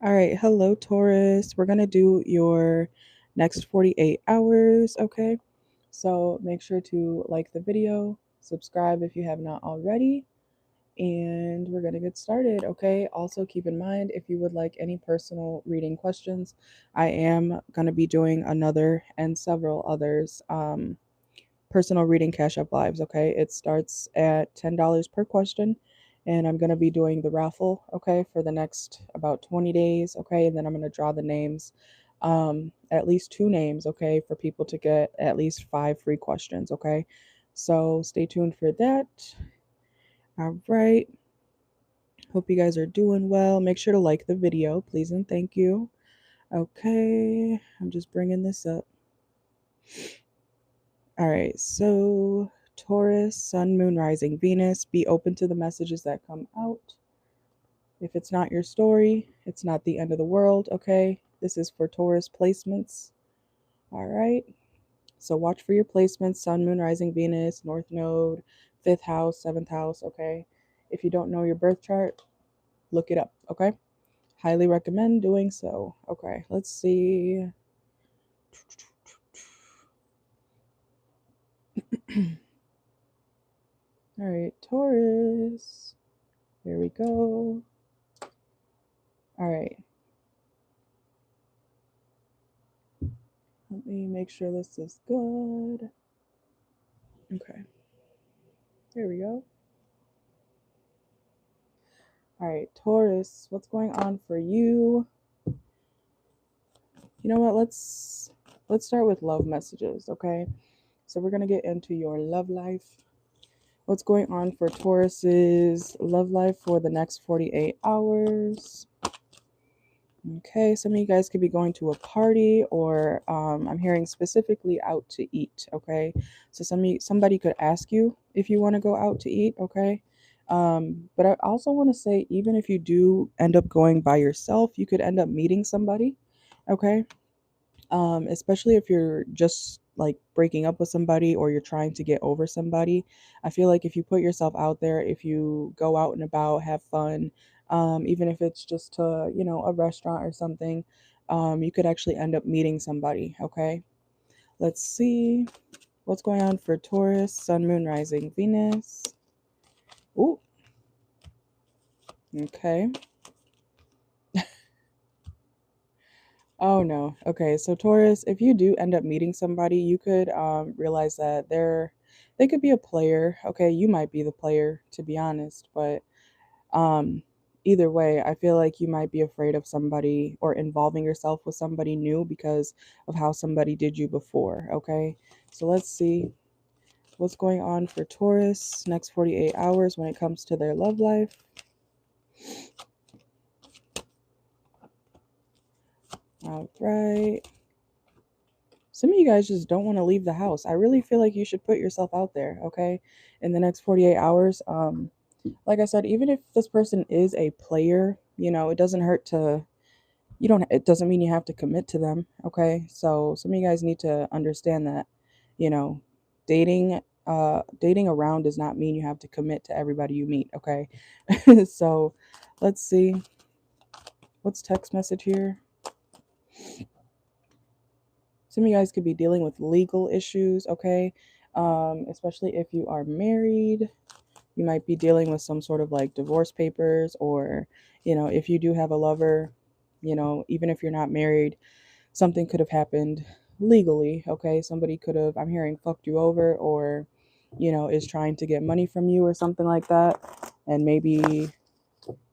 All right, hello Taurus. We're going to do your next 48 hours, okay? So make sure to like the video, subscribe if you have not already, and we're going to get started, okay? Also keep in mind if you would like any personal reading questions, I am going to be doing another and several others personal reading Cash App Lives, okay? It starts at $10 per question, and I'm going to be doing the raffle, okay, for the next about 20 days, okay? And then I'm going to draw the names, at least 2 names, okay, for people to get at least 5 free questions, okay? So stay tuned for that. All right. Hope you guys are doing well. Make sure to like the video, please and thank you. Okay, I'm just bringing this up. All right, so Taurus, Sun, Moon, Rising, Venus, be open to the messages that come out. If it's not your story, it's not the end of the world, okay? This is for Taurus placements. All right, so watch for your placements: Sun, Moon, Rising, Venus, North Node, 5th house, 7th house, okay? If you don't know your birth chart, look it up, okay? Highly recommend doing so. Okay, let's see. All right, Taurus. Here we go. All right. Let me make sure this is good. Okay. Here we go. All right, Taurus, what's going on for you? You know what? Let's start with love messages, okay? So we're going to get into your love life. What's going on for Taurus's love life for the next 48 hours? Okay, some of you guys could be going to a party, or I'm hearing specifically out to eat. Okay, so somebody could ask you if you want to go out to eat. Okay, but I also want to say, even if you do end up going by yourself, you could end up meeting somebody. Okay, especially if you're just like breaking up with somebody or you're trying to get over somebody. I feel like if you put yourself out there, if you go out and about, have fun, even if it's just to, a restaurant or something, you could actually end up meeting somebody. Okay, let's see what's going on for Taurus, Sun, Moon, Rising, Venus. Ooh, okay. Oh no. Okay, so Taurus, if you do end up meeting somebody, you could realize that they could be a player. Okay, you might be the player, to be honest, but um, either way, I feel like you might be afraid of somebody or involving yourself with somebody new because of how somebody did you before. Okay, so let's see what's going on for Taurus next 48 hours when it comes to their love life. All right. Some of you guys just don't want to leave the house. I really feel like you should put yourself out there, okay? In the next 48 hours. Like I said, even if this person is a player, it doesn't hurt to it doesn't mean you have to commit to them, okay? So some of you guys need to understand that, you know, dating around does not mean you have to commit to everybody you meet, okay? So let's see. What's text message here? Some of you guys could be dealing with legal issues, okay? Especially if you are married, you might be dealing with some sort of like divorce papers, or, if you do have a lover, even if you're not married, something could have happened legally, okay? Somebody could have, I'm hearing, fucked you over, or, is trying to get money from you or something like that. And maybe,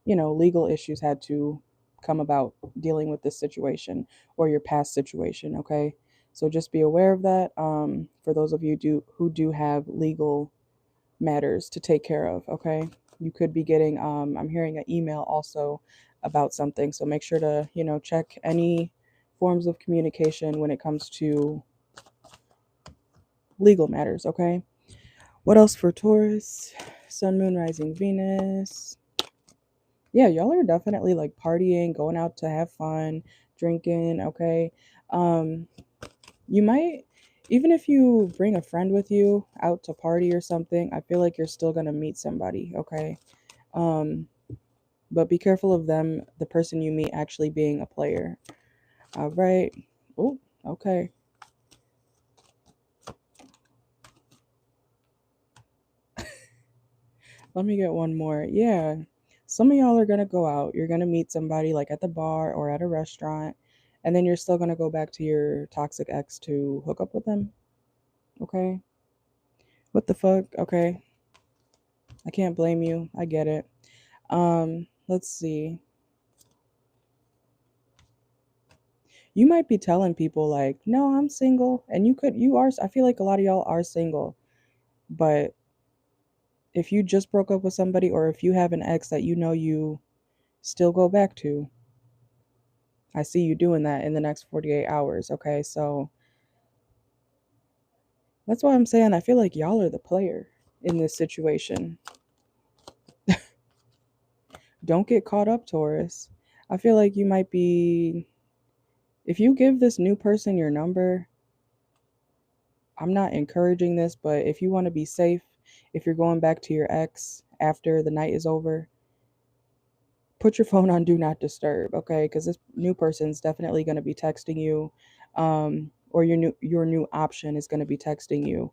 legal issues had to come about dealing with this situation or your past situation, okay? So just be aware of that. For those of you who do have legal matters to take care of, okay? You could be getting, I'm hearing an email also about something. So make sure to, check any forms of communication when it comes to legal matters, okay? What else for Taurus? Sun, Moon, Rising, Venus. Yeah, y'all are definitely like partying, going out to have fun, drinking, okay? Um, you might, even if you bring a friend with you out to party or something, I feel like you're still gonna meet somebody, okay? Um, But be careful of them, the person you meet, actually being a player. All right. Oh, okay. Let me get one more. Yeah. Some of y'all are going to go out. You're going to meet somebody like at the bar or at a restaurant. And then you're still going to go back to your toxic ex to hook up with them. Okay. What the fuck? Okay. I can't blame you. I get it. Let's see. You might be telling people like, "No, I'm single." And you are, I feel like a lot of y'all are single. But if you just broke up with somebody or if you have an ex that you know you still go back to, I see you doing that in the next 48 hours, okay? So that's why I'm saying I feel like y'all are the player in this situation. Don't get caught up, Taurus. I feel like you might be, if you give this new person your number, I'm not encouraging this, but if you want to be safe, if you're going back to your ex after the night is over, put your phone on do not disturb, okay? Because this new person's definitely going to be texting you, or your new option is going to be texting you,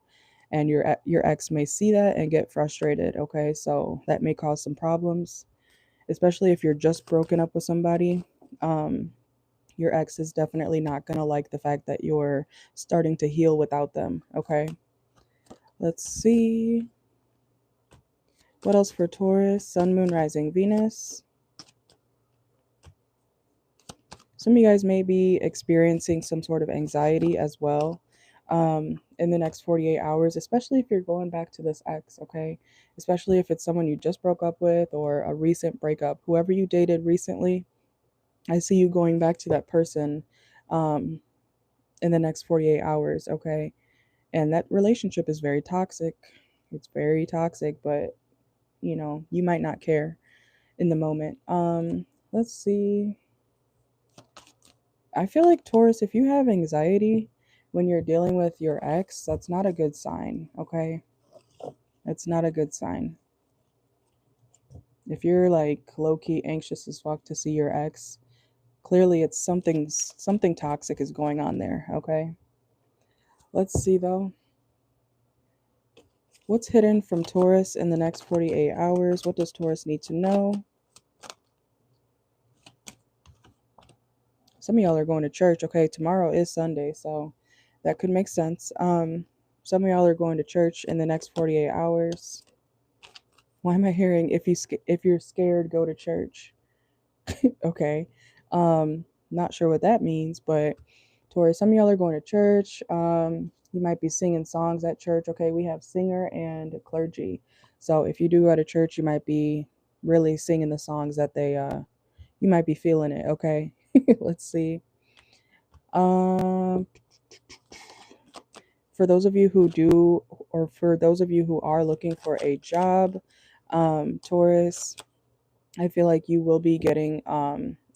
and your ex may see that and get frustrated, okay? So that may cause some problems, especially if you're just broken up with somebody. Um, your ex is definitely not going to like the fact that you're starting to heal without them, okay? Let's see. What else for Taurus? Sun, Moon, Rising, Venus. Some of you guys may be experiencing some sort of anxiety as well in the next 48 hours, especially if you're going back to this ex, okay? Especially if it's someone you just broke up with or a recent breakup. Whoever you dated recently, I see you going back to that person um, in the next 48 hours, okay? And that relationship is very toxic. It's very toxic, but you might not care in the moment. Let's see. I feel like Taurus, if you have anxiety when you're dealing with your ex, that's not a good sign, okay? It's not a good sign. If you're like low key anxious as fuck to see your ex, clearly it's something toxic is going on there, okay? Let's see though. What's hidden from Taurus in the next 48 hours? What does Taurus need to know? Some of y'all are going to church, okay? Tomorrow is Sunday, so that could make sense. Some of y'all are going to church in the next 48 hours. Why am I hearing if you're scared, go to church? Okay. Not sure what that means, but Taurus, some of y'all are going to church. You might be singing songs at church. Okay, we have singer and clergy. So if you do go to church, you might be really singing the songs that you might be feeling it, okay? Let's see. Um for those of you who do, or for those of you who are looking for a job, Taurus, I feel like you will be getting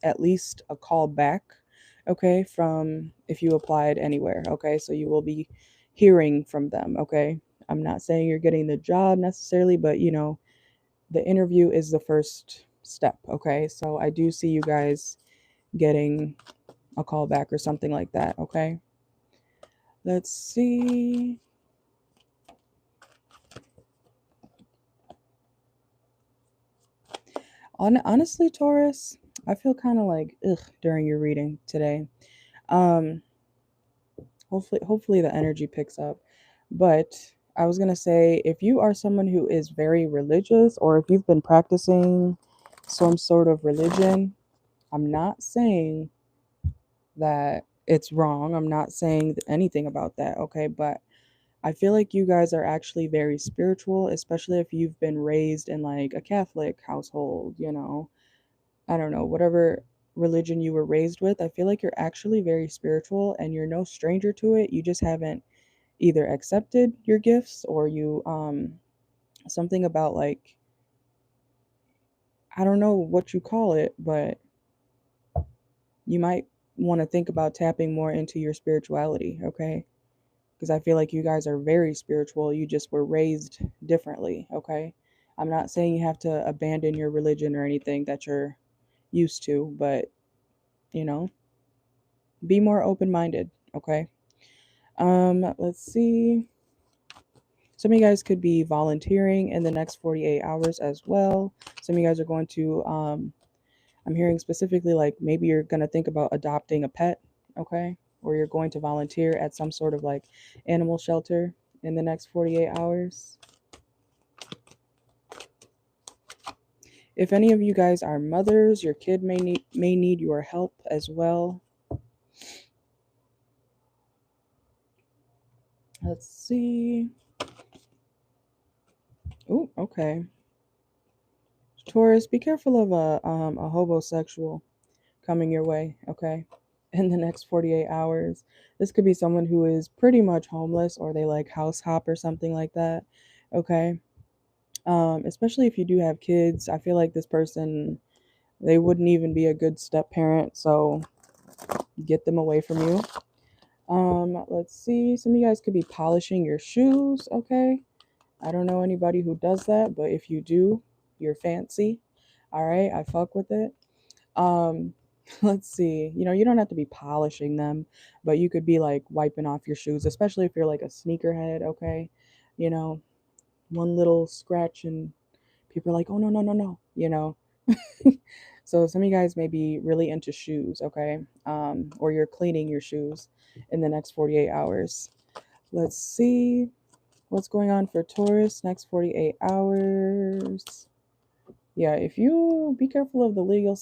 at least a call back, okay, from if you applied anywhere, okay? So you will be hearing from them, okay? I'm not saying you're getting the job necessarily, but the interview is the first step, okay? So I do see you guys getting a call back or something like that, okay? Let's see. Honestly, Taurus, I feel kind of like ugh during your reading today. Um, hopefully the energy picks up. But I was gonna say, if you are someone who is very religious, or if you've been practicing some sort of religion, I'm not saying that it's wrong. I'm not saying anything about that, okay? But I feel like you guys are actually very spiritual, especially if you've been raised in like a Catholic household. I don't know, whatever religion you were raised with. I feel like you're actually very spiritual and you're no stranger to it. You just haven't either accepted your gifts, or you something about like, I don't know what you call it, but you might want to think about tapping more into your spirituality, okay? Because I feel like you guys are very spiritual. You just were raised differently, okay? I'm not saying you have to abandon your religion or anything that you're used to, but you know, be more open-minded, okay? Let's see. Some of you guys could be volunteering in the next 48 hours as well. Some of you guys are going to I'm hearing specifically like maybe you're going to think about adopting a pet, okay? Or you're going to volunteer at some sort of like animal shelter in the next 48 hours. If any of you guys are mothers, your kid may need your help as well. Let's see. Oh, okay. Taurus, be careful of a homosexual coming your way, okay? In the next 48 hours. This could be someone who is pretty much homeless or they like house hop or something like that, okay? Especially if you do have kids, I feel like this person, they wouldn't even be a good step parent, so get them away from you. Let's see. Some of you guys could be polishing your shoes, okay? I don't know anybody who does that, but if you do, you're fancy. All right, I fuck with it. Um, let's see. You know, you don't have to be polishing them, but you could be like wiping off your shoes, especially if you're like a sneakerhead, okay? You know, one little scratch and people are like, "Oh no, no, no, no," you know. So some of you guys may be really into shoes, okay? Or you're cleaning your shoes in the next 48 hours. Let's see what's going on for Taurus next 48 hours. Yeah, if you be careful of the legal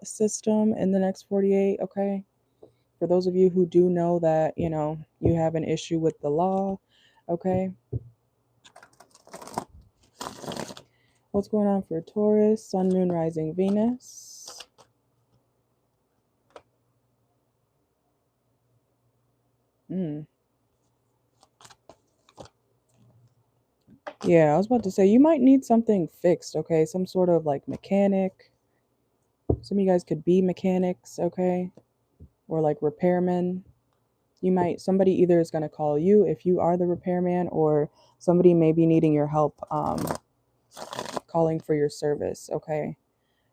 system in the next 48, okay? For those of you who do know that, you know, you have an issue with the law, okay? What's going on for Taurus, Sun, Moon, Rising, Venus? Yeah, I was about to say you might need something fixed, okay? Some sort of like mechanic. Some of you guys could be mechanics, okay? Or like repairmen. Somebody either is going to call you if you are the repairman, or somebody may be needing your help calling for your service, okay?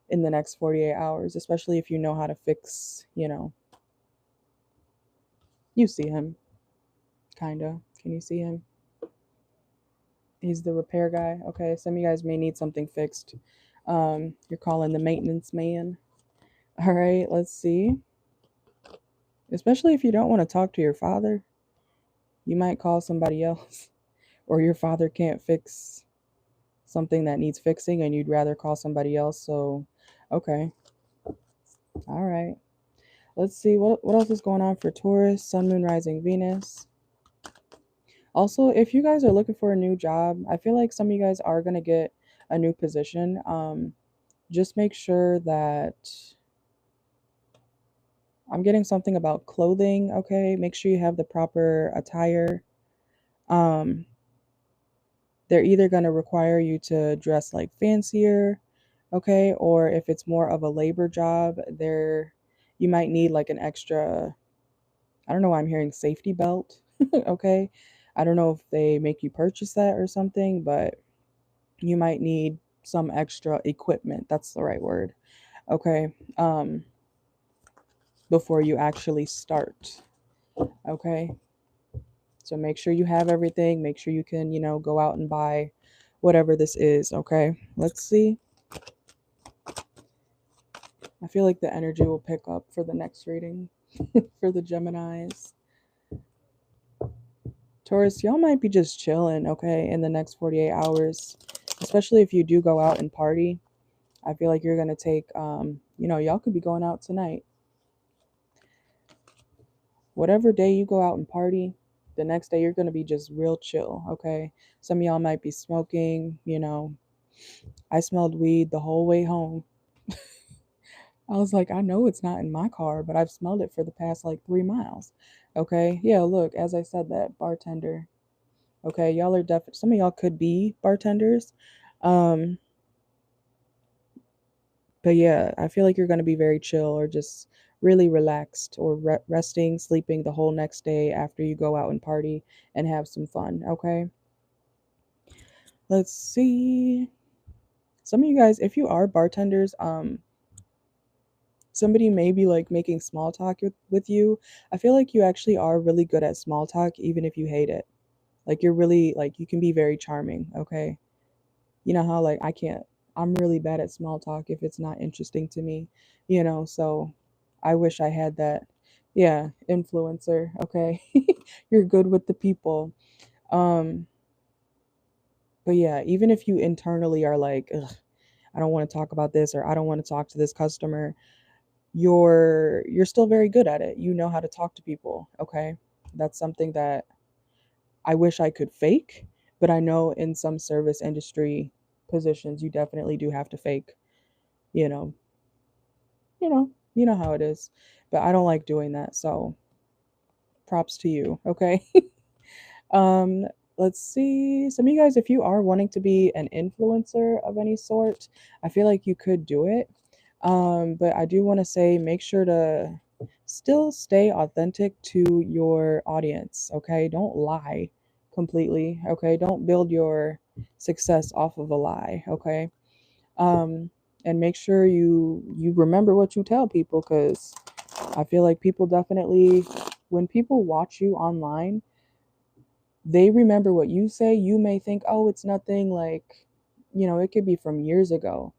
In the next 48 hours, especially if you know how to fix, you know, you see him, kind of. Can you see him? He's the repair guy, okay? Some of you guys may need something fixed. You're calling the maintenance man. All right, let's see. Especially if you don't want to talk to your father, you might call somebody else, or your father can't fix something that needs fixing and you'd rather call somebody else. So, okay. All right. Let's see what else is going on for Taurus, Sun, Moon, Rising, Venus. Also, if you guys are looking for a new job, I feel like some of you guys are going to get a new position. Just make sure that I'm getting something about clothing, okay? Make sure you have the proper attire. Um, they're either going to require you to dress like fancier, okay? Or if it's more of a labor job, you might need like an extra, I don't know why I'm hearing safety belt, okay? I don't know if they make you purchase that or something, but you might need some extra equipment. That's the right word, okay? Before you actually start, okay? So make sure you have everything. Make sure you can, you know, go out and buy whatever this is, okay? Let's see. I feel like the energy will pick up for the next reading for the Geminis. Taurus, y'all might be just chilling, okay, in the next 48 hours, especially if you do go out and party. I feel like you're going to take, you know, y'all could be going out tonight. Whatever day you go out and party, the next day you're going to be just real chill, okay? Some of y'all might be smoking, you know. I smelled weed the whole way home. I was like, I know it's not in my car, but I've smelled it for the past like 3 miles. Okay. Yeah, look, as I said that, bartender. Okay, y'all are some of y'all could be bartenders. Um, but yeah, I feel like you're gonna be very chill or just really relaxed or resting, sleeping the whole next day after you go out and party and have some fun. Okay. Let's see. Some of you guys, if you are bartenders, somebody may be like making small talk with you. I feel like you actually are really good at small talk, even if you hate it. Like you're really like you can be very charming, okay? You know how like I'm really bad at small talk if it's not interesting to me, so I wish I had that. Yeah, influencer, okay? You're good with the people. Um, but yeah, even if you internally are like, ugh, I don't want to talk about this or I don't want to talk to this customer, you're still very good at it. You know how to talk to people, okay? That's something that I wish I could fake, but I know in some service industry positions you definitely do have to fake, you know. You know how it is. But I don't like doing that, so props to you, okay? Um, let's see. Some of you guys, if you are wanting to be an influencer of any sort, I feel like you could do it. But I do want to say make sure to still stay authentic to your audience, okay? Don't lie completely, okay? Don't build your success off of a lie, okay? Um, and make sure you remember what you tell people because I feel like people definitely when people watch you online they remember what you say. You may think, oh, it's nothing like, it could be from years ago.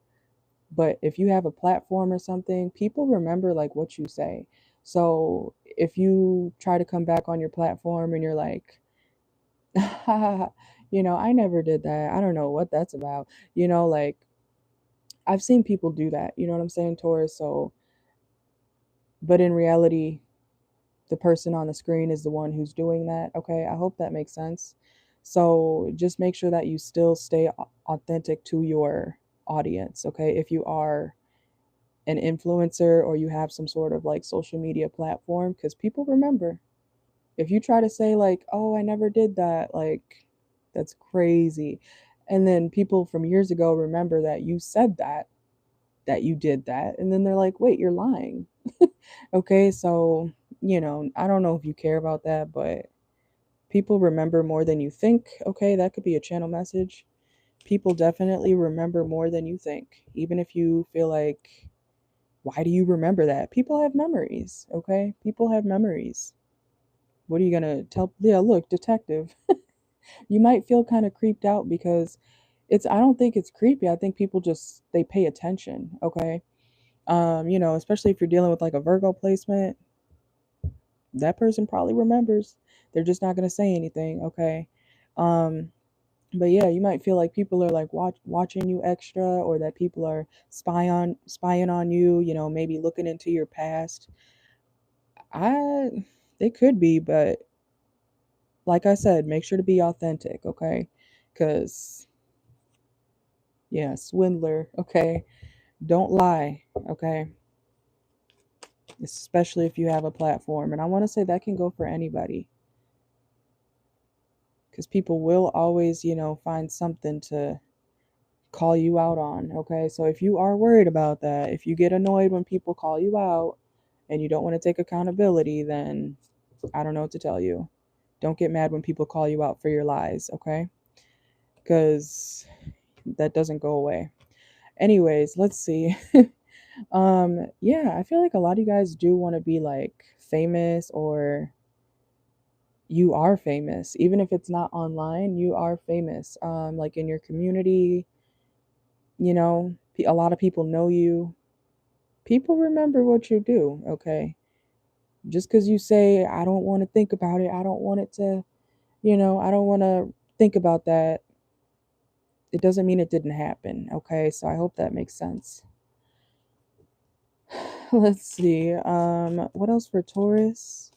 But if you have a platform or something, people remember like what you say. So if you try to come back on your platform and you're like, I never did that. I don't know what that's about. Like I've seen people do that. You know what I'm saying, Taurus? So, but in reality, the person on the screen is the one who's doing that. Okay, I hope that makes sense. So just make sure that you still stay authentic to your audience. Okay, if you are an influencer or you have some sort of like social media platform, because people remember. If you try to say, like, oh, I never did that, like, that's crazy. And then people from years ago remember that you said that you did that. And then they're like, wait, you're lying. Okay, so, I don't know if you care about that, but people remember more than you think. Okay, that could be a channel message. People definitely remember more than you think. Even if you feel like, why do you remember that? People have memories, okay? People have memories. What are you gonna tell? Yeah, look, detective. You might feel kind of creeped out because I don't think it's creepy. I think people just, they pay attention, okay? Especially if you're dealing with like a Virgo placement, that person probably remembers. They're just not going to say anything, okay? Um, but yeah, you might feel like people are like watching you extra, or that people are spying on you. Maybe looking into your past. They could be, but like I said, make sure to be authentic, okay? Because yeah, swindler, okay? Don't lie, okay? Especially if you have a platform, and I want to say that can go for anybody. Because people will always, find something to call you out on. Okay. So if you are worried about that, if you get annoyed when people call you out and you don't want to take accountability, then I don't know what to tell you. Don't get mad when people call you out for your lies. Okay. Because that doesn't go away. Anyways, let's see. Yeah, I feel like a lot of you guys do want to be like famous, or you are famous even if it's not online. You are famous like in your community. A lot of people know you. People remember what you do, okay? Just because you say, I don't want to think about it, I don't want it to, I don't want to think about that, it doesn't mean it didn't happen, okay? So I hope that makes sense. Let's see. What else for Taurus?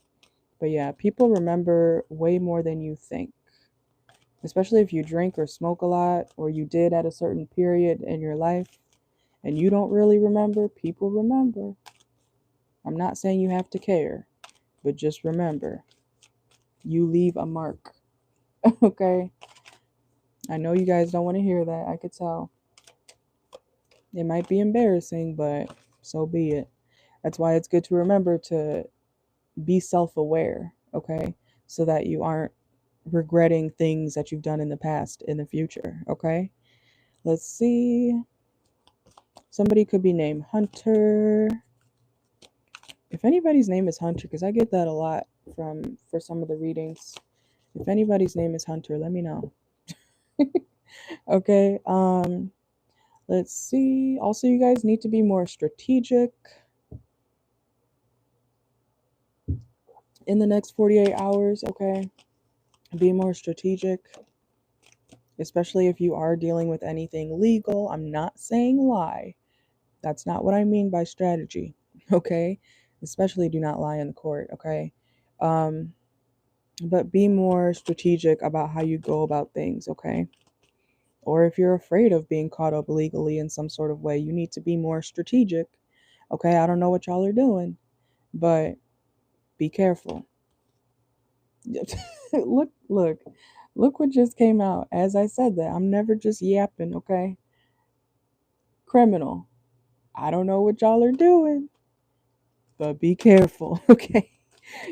But yeah, people remember way more than you think. Especially if you drink or smoke a lot, or you did at a certain period in your life and you don't really remember, people remember. I'm not saying you have to care, but just remember, you leave a mark. Okay? I know you guys don't want to hear that. I could tell. It might be embarrassing, but so be it. That's why it's good to remember to be self aware, okay? So that you aren't regretting things that you've done in the past in the future, okay? Let's see. Somebody could be named Hunter. If anybody's name is Hunter, because I get that a lot for some of the readings. If anybody's name is Hunter, let me know. Okay. Let's see. Also, you guys need to be more strategic in the next 48 hours, okay? Be more strategic, especially if you are dealing with anything legal. I'm not saying lie. That's not what I mean by strategy, okay? Especially do not lie in the court, okay? Um, but be more strategic about how you go about things, okay? Or if you're afraid of being caught up legally in some sort of way, you need to be more strategic, okay? I don't know what y'all are doing, but be careful. Look what just came out. As I said that, I'm never just yapping, okay? Criminal. I don't know what y'all are doing, but be careful, okay?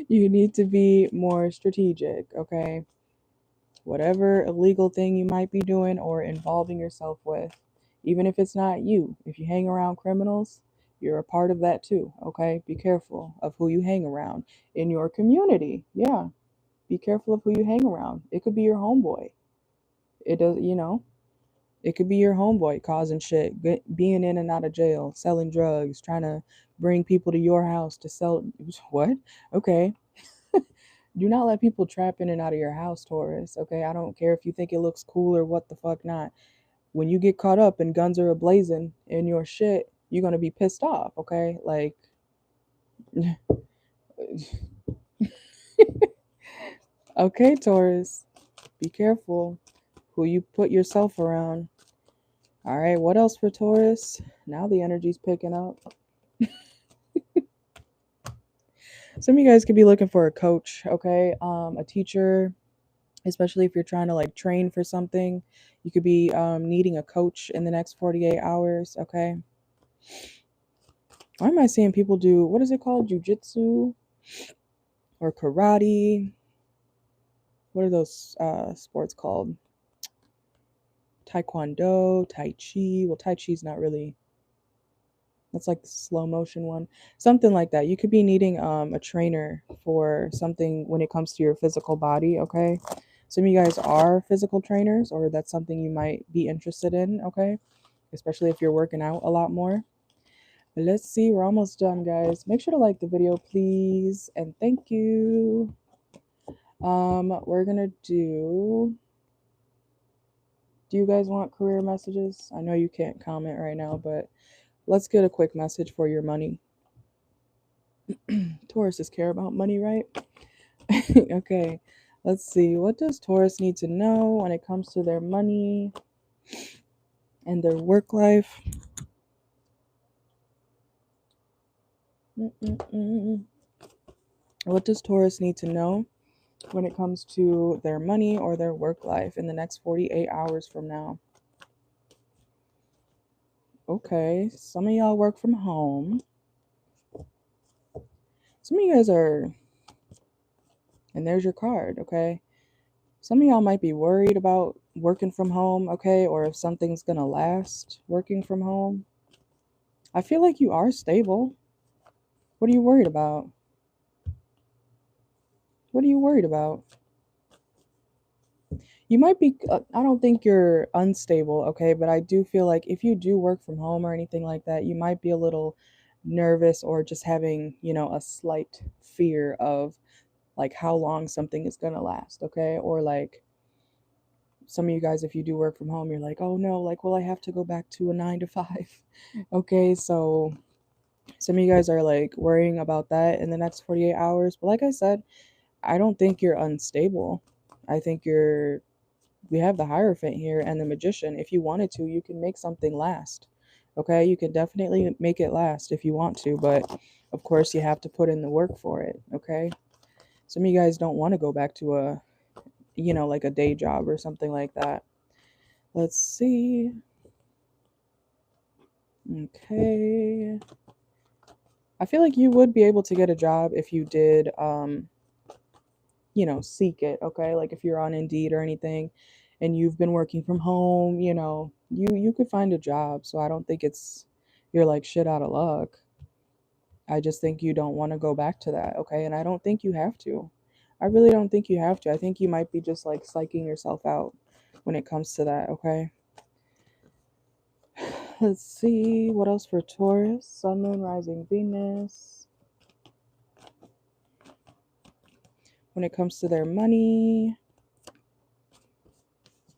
You need to be more strategic, okay? Whatever illegal thing you might be doing or involving yourself with, even if it's not you, if you hang around criminals, you're a part of that too, okay? Be careful of who you hang around in your community. Yeah, be careful of who you hang around. It could be your homeboy. It does, it could be your homeboy causing shit, being in and out of jail, selling drugs, trying to bring people to your house to sell. What? Okay. Do not let people trap in and out of your house, Taurus. Okay. I don't care if you think it looks cool or what the fuck not. When you get caught up and guns are ablazing in your shit, you're going to be pissed off. Okay. Like, okay, Taurus, be careful who you put yourself around. All right. What else for Taurus? Now the energy's picking up. Some of you guys could be looking for a coach, okay? A teacher, especially if you're trying to like train for something. You could be needing a coach in the next 48 hours, okay? Why am I seeing people do, what is it called? Jiu-jitsu or karate? What are those sports called? Taekwondo, Tai Chi. Well, Tai Chi's not really, that's like the slow motion one. Something like that. You could be needing a trainer for something when it comes to your physical body, okay? Some of you guys are physical trainers, or that's something you might be interested in, okay? Especially if you're working out a lot more. But let's see, we're almost done, guys. Make sure to like the video, please, and thank you. We're gonna do you guys want career messages? I know you can't comment right now, but let's get a quick message for your money. Tauruses care about money, right? Okay, let's see. What does Taurus need to know when it comes to their money and their work life? What does Taurus need to know when it comes to their money or their work life in the next 48 hours from now? Okay, some of y'all work from home. Some of you guys are, and there's your card, okay? Some of y'all might be worried about working from home, okay? Or if something's gonna last working from home. I feel like you are stable. What are you worried about? What are you worried about? You might be, I don't think you're unstable, okay? But I do feel like if you do work from home or anything like that, you might be a little nervous or just having, a slight fear of like how long something is gonna last, okay? Or like some of you guys, if you do work from home, you're like, oh no, like, will I have to go back to a 9 to 5? Okay, so some of you guys are like worrying about that in the next 48 hours. But like I said, I don't think you're unstable. I think we have the Hierophant here and the Magician. If you wanted to, you can make something last. Okay, you can definitely make it last if you want to, but of course you have to put in the work for it. Okay, some of you guys don't want to go back to like a day job or something like that. Let's see. Okay, I feel like you would be able to get a job if you did seek it, okay? Like if you're on Indeed or anything and you've been working from home, you could find a job. So I don't think you're like shit out of luck. I just think you don't want to go back to that, okay? And I don't think you have to. I really don't think you have to. I think you might be just like psyching yourself out when it comes to that, okay? Let's see what else for Taurus. Sun, Moon, Rising, Venus. When it comes to their money,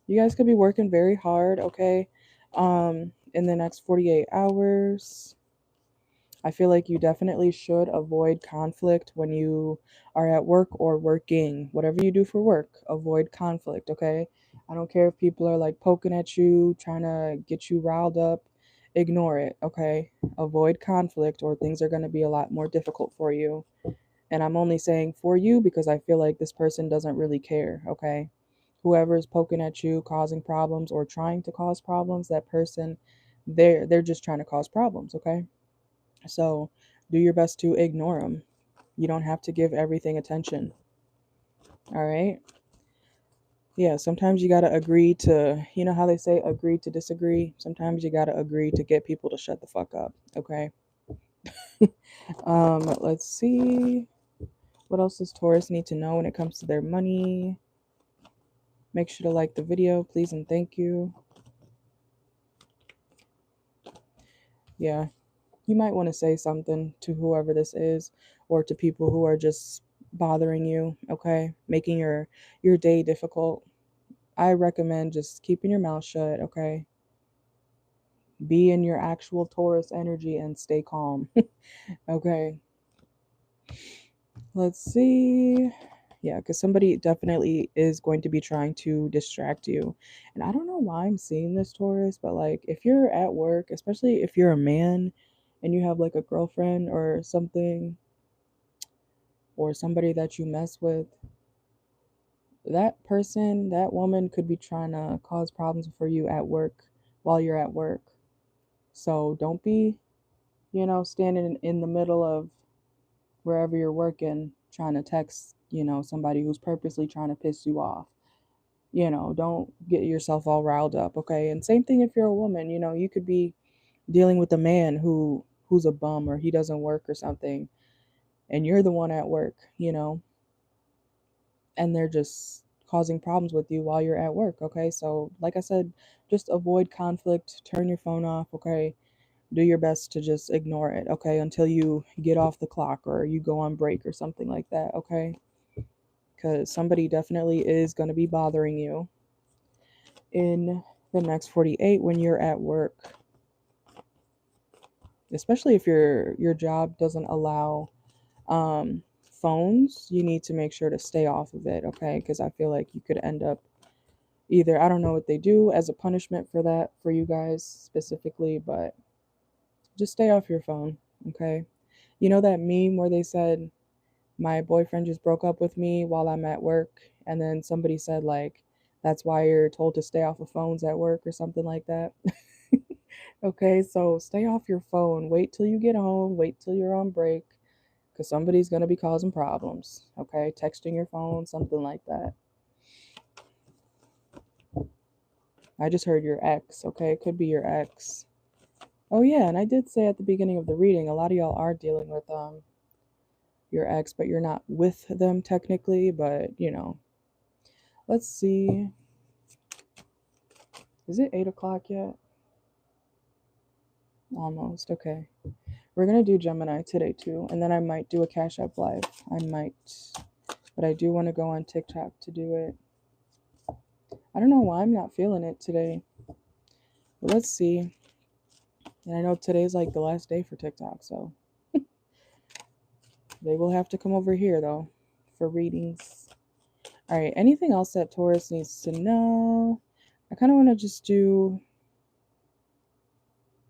you guys could be working very hard, okay? In the next 48 hours. I feel like you definitely should avoid conflict when you are at work or working. Whatever you do for work, avoid conflict, okay? I don't care if people are like poking at you, trying to get you riled up. Ignore it, okay? Avoid conflict or things are going to be a lot more difficult for you. And I'm only saying for you because I feel like this person doesn't really care, okay? Whoever is poking at you, causing problems or trying to cause problems, that person, they're just trying to cause problems, okay? So do your best to ignore them. You don't have to give everything attention. All right. Yeah, sometimes you got to agree to, you know how they say agree to disagree? Sometimes you got to agree to get people to shut the fuck up. Okay. Let's see. What else does Taurus need to know when it comes to their money? Make sure to like the video, please and thank you. Yeah, you might want to say something to whoever this is or to people who are just bothering you, okay? Making your day difficult. I recommend just keeping your mouth shut, okay? Be in your actual Taurus energy and stay calm. Okay. Let's see. Yeah, because somebody definitely is going to be trying to distract you. And I don't know why I'm seeing this, Taurus, but like if you're at work, especially if you're a man and you have like a girlfriend or something, or somebody that you mess with, that person, that woman could be trying to cause problems for you at work while you're at work. So don't be, standing in the middle of wherever you're working trying to text, somebody who's purposely trying to piss you off. Don't get yourself all riled up, okay? And same thing if you're a woman, you could be dealing with a man who's a bum or he doesn't work or something, and you're the one at work, and they're just causing problems with you while you're at work, okay? So, like I said, just avoid conflict, turn your phone off, okay? Do your best to just ignore it, okay? Until you get off the clock or you go on break or something like that, okay? Because somebody definitely is going to be bothering you in the next 48 when you're at work, especially if your job doesn't allow phones. You need to make sure to stay off of it, okay? Because I feel like you could end up either, I don't know what they do as a punishment for that for you guys specifically, but just stay off your phone, okay? You know that meme where they said my boyfriend just broke up with me while I'm at work, and then somebody said like that's why you're told to stay off of phones at work or something like that. Okay, so stay off your phone. Wait till you get home, wait till you're on break, because somebody's going to be causing problems, okay? Texting your phone, something like that. I just heard your ex, okay? It could be your ex. Oh yeah, and I did say at the beginning of the reading, a lot of y'all are dealing with your ex, but you're not with them technically, but let's see. Is it 8 o'clock yet? Almost. Okay. We're gonna do Gemini today too, and then I might do a Cash App live. I might, but I do want to go on TikTok to do it. I don't know why I'm not feeling it today. But let's see. And I know today's like the last day for TikTok, so they will have to come over here though for readings. All right. Anything else that Taurus needs to know? I kind of want to just do.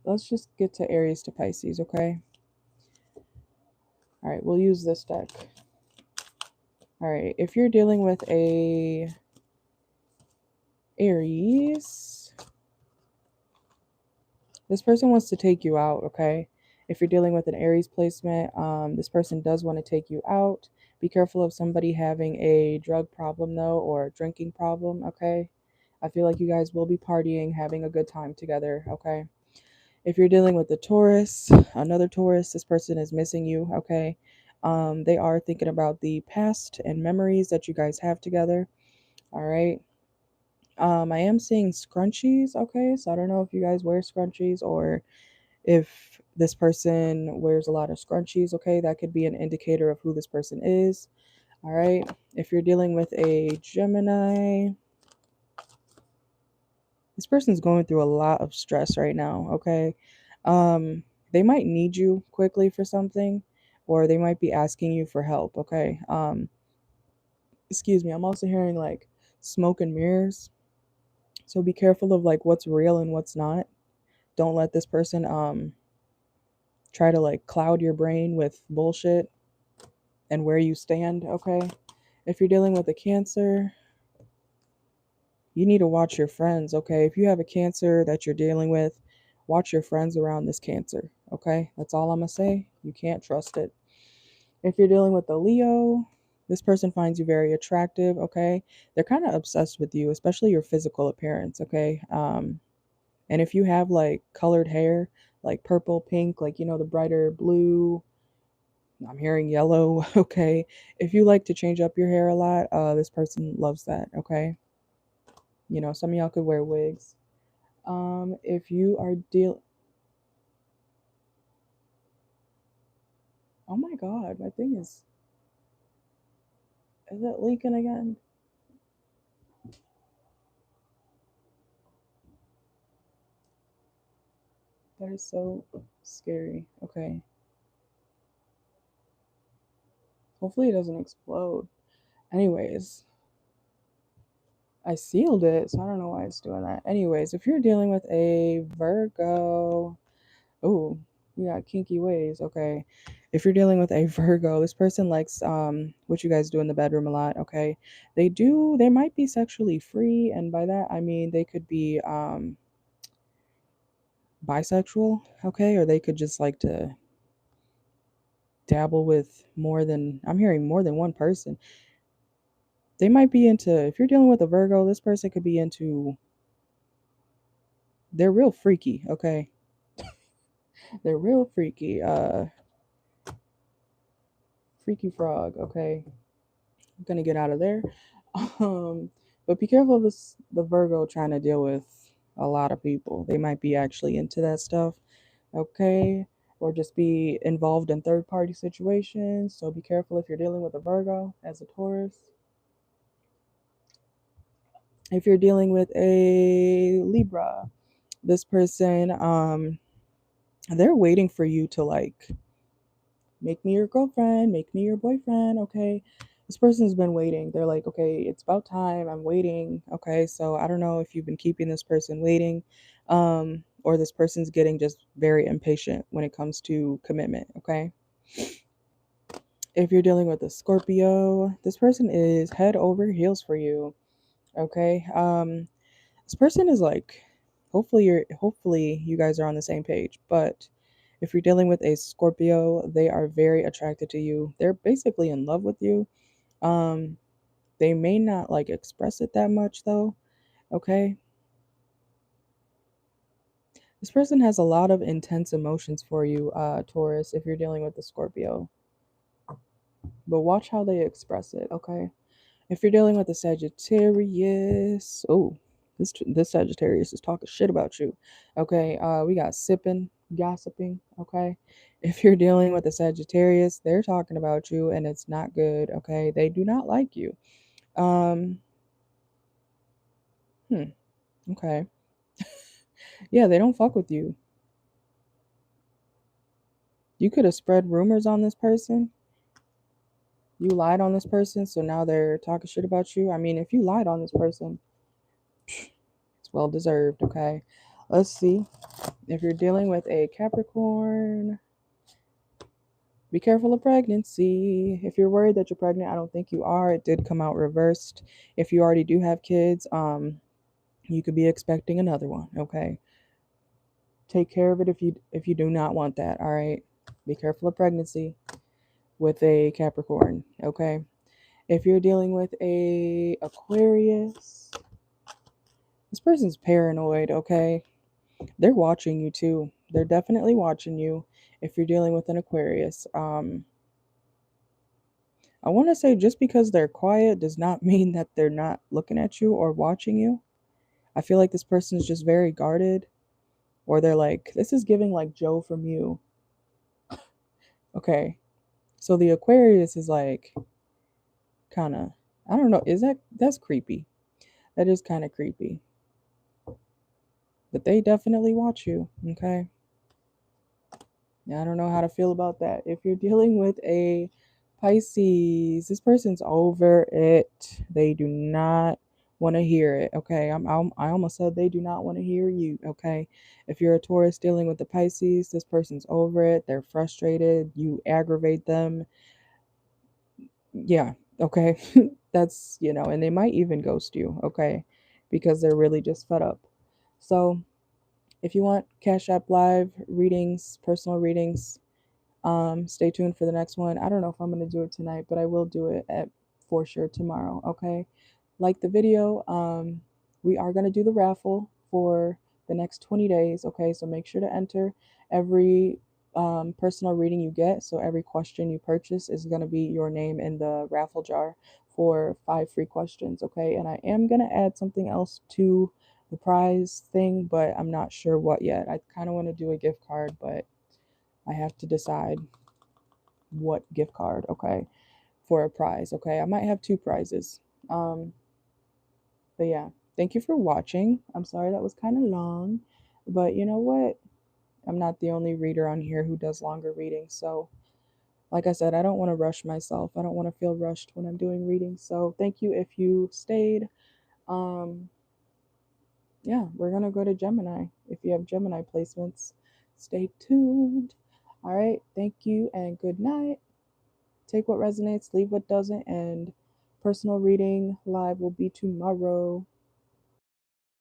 Let's just get to Aries to Pisces, okay? All right, we'll use this deck. All right, if you're dealing with a Aries, this person wants to take you out, okay? If you're dealing with an Aries placement, this person does want to take you out. Be careful of somebody having a drug problem, though, or a drinking problem, okay? I feel like you guys will be partying, having a good time together, okay? If you're dealing with a Taurus, another Taurus, this person is missing you, okay? They are thinking about the past and memories that you guys have together, all right? I am seeing scrunchies, okay? So I don't know if you guys wear scrunchies or if this person wears a lot of scrunchies, okay? That could be an indicator of who this person is, all right? If you're dealing with a Gemini, this person's going through a lot of stress right now, okay? They might need you quickly for something, or they might be asking you for help, okay? Excuse me, I'm also hearing like smoke and mirrors. So be careful of like what's real and what's not. Don't let this person try to like cloud your brain with bullshit and where you stand, okay? If you're dealing with a Cancer, you need to watch your friends, okay? If you have a Cancer that you're dealing with, watch your friends around this Cancer, okay? That's all I'm gonna say. You can't trust it. If you're dealing with a Leo, this person finds you very attractive, okay? They're kind of obsessed with you, especially your physical appearance, okay? And if you have like colored hair, like purple, pink, like, the brighter blue, I'm hearing yellow, okay? If you like to change up your hair a lot, this person loves that, okay? Some of y'all could wear wigs. If you are oh my god, my thing is it leaking again? That is so scary. Okay. Hopefully it doesn't explode. Anyways, I sealed it, so I don't know why it's doing that. Anyways, if you're dealing with a Virgo, oh, we got kinky ways. Okay. If you're dealing with a Virgo, this person likes what you guys do in the bedroom a lot, okay? They might be sexually free, and by that I mean they could be bisexual, okay? Or they could just like to dabble with I'm hearing more than one person. They might be into, if you're dealing with a Virgo, this person could be into, they're real freaky, okay? They're real freaky. Freaky frog, okay? I'm gonna get out of there. Um, but be careful of the Virgo trying to deal with a lot of people. They might be actually into that stuff, okay? Or just be involved in third party situations. So be careful if you're dealing with a Virgo as a Taurus. If you're dealing with a Libra, this person, they're waiting for you to like make me your girlfriend, make me your boyfriend, okay? This person's been waiting. They're like, okay, it's about time. I'm waiting. Okay, so I don't know if you've been keeping this person waiting, or this person's getting just very impatient when it comes to commitment, okay? If you're dealing with a Scorpio, this person is head over heels for you, okay? This person is like, hopefully you guys are on the same page, but if you're dealing with a Scorpio, they are very attracted to you. They're basically in love with you. Um, they may not like express it that much though, okay? This person has a lot of intense emotions for you, Taurus, if you're dealing with a Scorpio. But watch how they express it, okay? If you're dealing with a Sagittarius, oh, this Sagittarius is talking shit about you. Okay, we got sipping, gossiping. Okay, if you're dealing with a Sagittarius, they're talking about you, and it's not good. Okay, they do not like you. Um, hmm. Okay, yeah, they don't fuck with you. You could have spread rumors on this person. You lied on this person, so now they're talking shit about you. I mean, if you lied on this person, it's well deserved. Okay, let's see. If you're dealing with a Capricorn, be careful of pregnancy. If you're worried that you're pregnant, I don't think you are. It did come out reversed. If you already do have kids, you could be expecting another one, okay? Take care of it if you do not want that, all right? Be careful of pregnancy. with a Capricorn, okay? If you're dealing with a Aquarius, this person's paranoid, okay? They're watching you too. They're definitely watching you if you're dealing with an Aquarius. I want to say just because they're quiet does not mean that they're not looking at you or watching you. I feel like this person's just very guarded, or they're like, this is giving like Joe from you. Okay. So the Aquarius is like kind of, I don't know, that's creepy. That is kind of creepy. But they definitely watch you, okay? I don't know how to feel about that. If you're dealing with a Pisces, this person's over it. They do not want to hear it. Okay, I almost said they do not want to hear you. Okay, if you're a Taurus dealing with the Pisces, this person's over it. They're frustrated. You aggravate them. Yeah. Okay, that's and they might even ghost you. Okay, because they're really just fed up. So if you want Cash App Live readings, personal readings, stay tuned for the next one. I don't know if I'm gonna do it tonight, but I will do it at for sure tomorrow. Okay. Like the video. We are gonna do the raffle for the next 20 days. Okay, so make sure to enter every personal reading you get. So every question you purchase is gonna be your name in the raffle jar for 5 free questions. Okay, and I am gonna add something else to the prize thing, but I'm not sure what yet. I kind of want to do a gift card, but I have to decide what gift card, okay, for a prize. Okay, I might have 2 prizes. Um, but yeah, thank you for watching. I'm sorry that was kind of long, but you know what? I'm not the only reader on here who does longer readings. So, like I said, I don't want to rush myself. I don't want to feel rushed when I'm doing readings. So, thank you if you stayed. Um, yeah, we're gonna go to Gemini. If you have Gemini placements, stay tuned. All right, thank you and good night. Take what resonates, leave what doesn't, and personal reading live will be tomorrow.